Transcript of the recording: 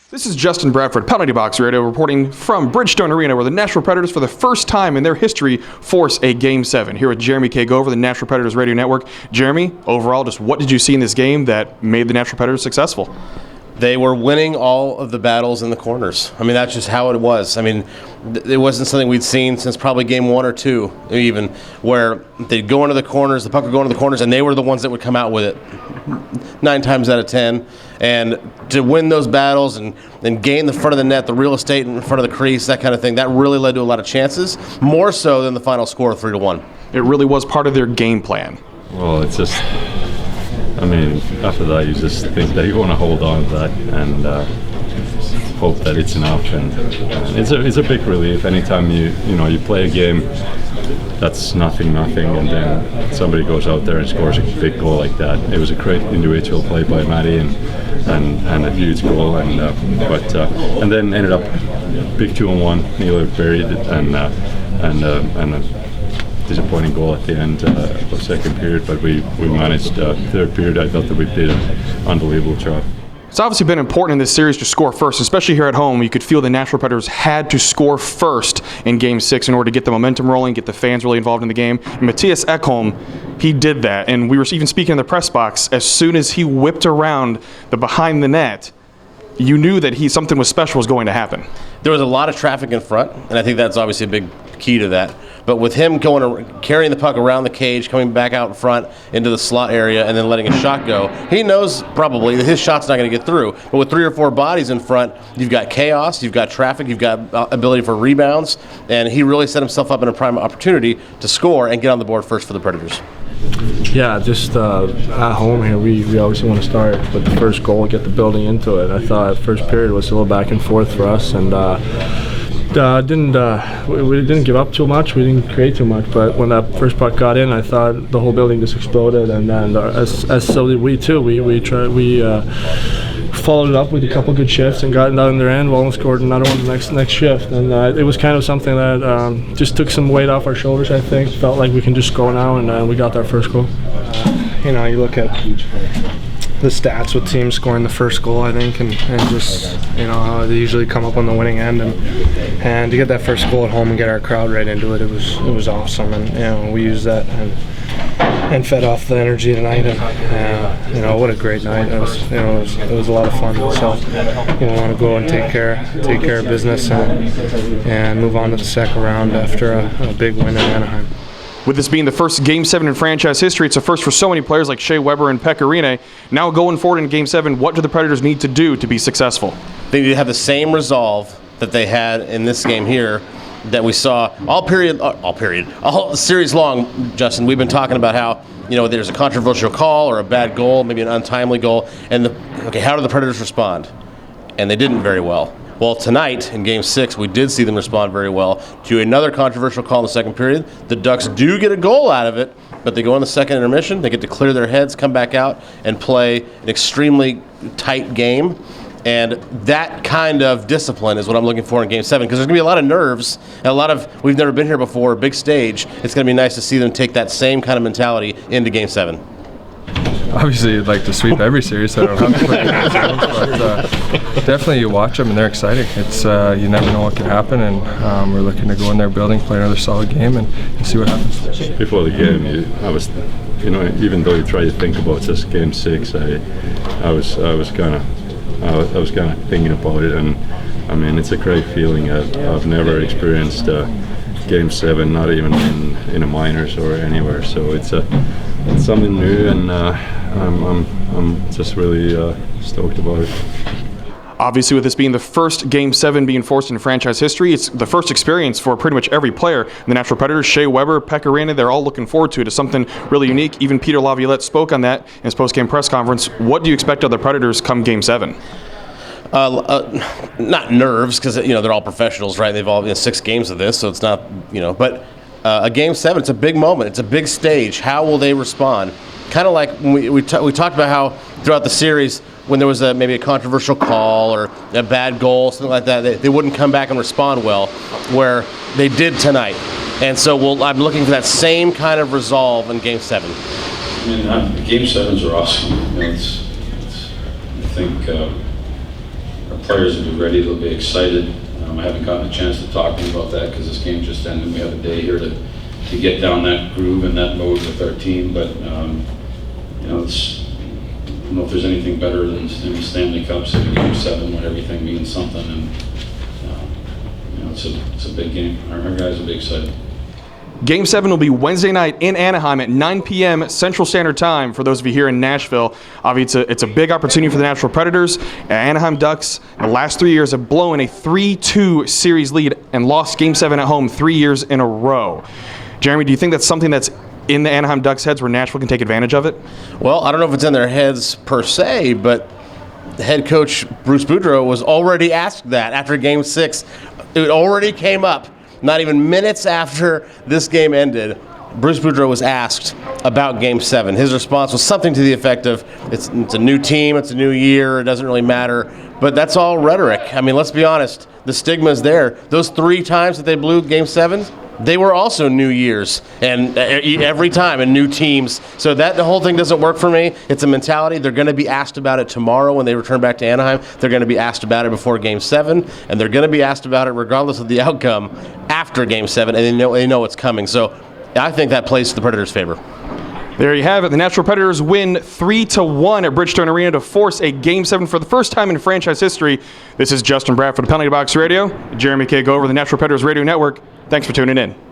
This is Justin Bradford, Penalty Box Radio, reporting from Bridgestone Arena, where the Nashville Predators, for the first time in their history, force a Game 7. Here with Jeremy K. Gover, the Nashville Predators Radio Network. Jeremy, overall, just what did you see in this game that made the Nashville Predators successful? They were winning all of the battles in the corners. I mean, that's just how it was. I mean, it wasn't something we'd seen since probably game 1 or 2, even, where they'd go into the corners, the puck would go into the corners, and they were the ones that would come out with it 9 times out of 10. And to win those battles and gain the front of the net, the real estate in front of the crease, that kind of thing, that really led to a lot of chances, more so than the final score of 3-1. It really was part of their game plan. Well, it's just, I mean, after that, you just think that you want to hold on to that and hope that it's enough. And it's a big relief anytime you play a game that's nothing, and then somebody goes out there and scores a big goal like that. It was a great individual play by Matty and a huge goal, and then ended up big 2-on-1, nearly buried, and a disappointing goal at the end of second period, but we managed. Third period, I thought that we did an unbelievable job. It's obviously been important in this series to score first, especially here at home. You could feel the Nashville Predators had to score first in Game 6 in order to get the momentum rolling, get the fans really involved in the game. And Mattias Ekholm, he did that. And we were even speaking in the press box, as soon as he whipped around the behind the net, you knew that something was special was going to happen. There was a lot of traffic in front, and I think that's obviously a big key to that. But with him carrying the puck around the cage, coming back out in front into the slot area, and then letting a shot go, he knows probably that his shot's not going to get through. But with 3 or 4 bodies in front, you've got chaos, you've got traffic, you've got ability for rebounds, and he really set himself up in a prime opportunity to score and get on the board first for the Predators. Yeah, just at home here, we obviously want to start with the first goal, get the building into it. I thought first period was a little back and forth for us, and we didn't give up too much, we didn't create too much, but when that first puck got in, I thought the whole building just exploded, and as so did we too. We followed it up with a couple good shifts and got it down in their end, well, and scored another one the next shift, and it was kind of something that just took some weight off our shoulders. I think felt like we can just go now, and we got our first goal. You look at the stats with teams scoring the first goal, I think, and just how they usually come up on the winning end, and to get that first goal at home and get our crowd right into it, it was awesome, and we used that and fed off the energy tonight, and what a great night. It was a lot of fun. So want to go and take care of business and move on to the second round after a big win in Anaheim. With this being the first Game 7 in franchise history, it's a first for so many players like Shea, Weber, and Pekka, Rinne. Now going forward in Game 7, what do the Predators need to do to be successful? They need to have the same resolve that they had in this game here that we saw all series long, Justin. We've been talking about how there's a controversial call or a bad goal, maybe an untimely goal, and how do the Predators respond? And they didn't very well. Well, tonight in Game 6, we did see them respond very well to another controversial call in the second period. The Ducks do get a goal out of it, but they go in the second intermission. They get to clear their heads, come back out, and play an extremely tight game. And that kind of discipline is what I'm looking for in Game 7, because there's going to be a lot of nerves and we've never been here before, big stage. It's going to be nice to see them take that same kind of mentality into Game 7. Obviously, you'd like to sweep every series, so I don't have to play Game 7, but definitely you watch them and they're exciting. It's you never know what can happen, and we're looking to go in their building, play another solid game, and see what happens. Before the game, I was, even though you try to think about just Game 6, I was kind of thinking about it, and I mean, it's a great feeling. I've never experienced Game 7, not even in a minors or anywhere. So it's something new, and I'm just really stoked about it. Obviously, with this being the first Game 7 being forced in franchise history, it's the first experience for pretty much every player. The Nashville Predators, Shea, Weber, Pekka, Rinne, they're all looking forward to it. It's something really unique. Even Peter Laviolette spoke on that in his post-game press conference. What do you expect of the Predators come Game 7? Not nerves, because they're all professionals, right? They've all 6 games of this, so it's not but a Game 7, it's a big moment, it's a big stage. How will they respond? Kind of like when we talked about how throughout the series, when there was maybe a controversial call or a bad goal, something like that, they wouldn't come back and respond well, where they did tonight. And so I'm looking for that same kind of resolve in Game 7. I mean, Game 7s are awesome. I think our players will be ready. They'll be excited. I haven't gotten a chance to talk to them about that because this game just ended. We have a day here to get down that groove and that mode with our team. But you know, I don't know if there's anything better than in the Stanley Cup, so Game 7 when everything means something, and you know, it's a big game. Our guys will be excited. Game 7 will be Wednesday night in Anaheim at 9 p.m. Central Standard Time for those of you here in Nashville. Obviously, it's a big opportunity for the Nashville Predators. Anaheim Ducks, in the last 3 years, have blown a 3-2 series lead and lost Game 7 at home 3 years in a row. Jeremy, do you think that's something that's in the Anaheim Ducks' heads where Nashville can take advantage of it? Well, I don't know if it's in their heads per se, but head coach Bruce Boudreau was already asked that after Game 6. It already came up. Not even minutes after this game ended, Bruce Boudreau was asked about Game 7. His response was something to the effect of, it's a new team, it's a new year, it doesn't really matter. But that's all rhetoric. I mean, let's be honest, the stigma is there. Those 3 times that they blew Game 7, they were also New Year's, and every time, and new teams. So the whole thing doesn't work for me. It's a mentality. They're going to be asked about it tomorrow when they return back to Anaheim. They're going to be asked about it before Game 7, and they're going to be asked about it regardless of the outcome after Game 7, and they know it's coming. So I think that plays to the Predators' favor. There you have it. The Nashville Predators win 3-1 at Bridgestone Arena to force a Game 7 for the first time in franchise history. This is Justin Bradford, Penalty Box Radio. Jeremy K. Gover, the Nashville Predators Radio Network. Thanks for tuning in.